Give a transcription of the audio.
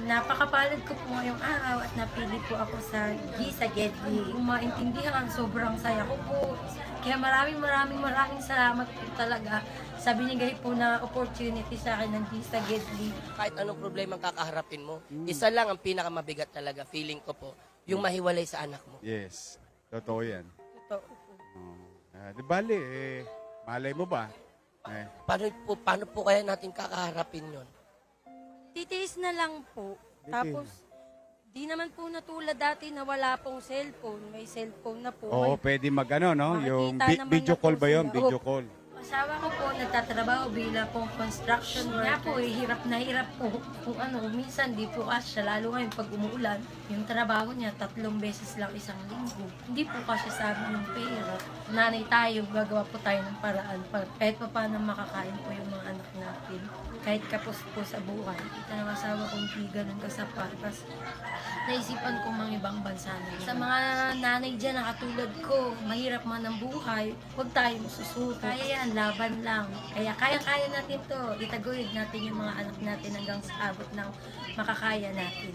Napakapalad ko po ngayong araw at napili po ako sa Giza Gedli. Kung maintindihan, sobrang saya ko po. Kaya maraming salamat po talaga sa binigay po na opportunity sa akin ng Giza Gedli. Kahit anong problema ang kakaharapin mo, isa lang ang pinakamabigat talaga, feeling ko po, yung mahiwalay sa anak mo. Yes. Totoo yan. Totoo po. Di bali, malay mo ba? Paano po kaya natin kakaharapin yon? Titiis na lang po. Tapos, di naman po natulad dati na wala pong cellphone. May cellphone na po. Oo, pwede mag-ano, no? Makikita Yung naman video na po call ba yun? sila. Video Opo. call. Asawa ko po nagtatrabaho bilang pong construction worker. Kaya po, hirap na hirap po. Kung ano, minsan di po kasya, lalo ngayon pag umuulan, yung trabaho niya 3 beses lang isang linggo. Hindi po kasya sa amin yung pera. Nanay tayo, gagawa po tayo ng paraan. Kahit pa paano makakain po yung mga anak natin. Kahit kapos po sa buhay. Kita ng asawa kong di ganun kasapat. Tapos naisipan ko mga ibang bansa na. Sa mga nanay dyan na katulad ko, mahirap man ang buhay, huwag tayong susuko. Kaya yan, laban lang. Kaya kaya natin to. Itaguyod natin yung mga anak natin hanggang sa abot ng makakaya natin.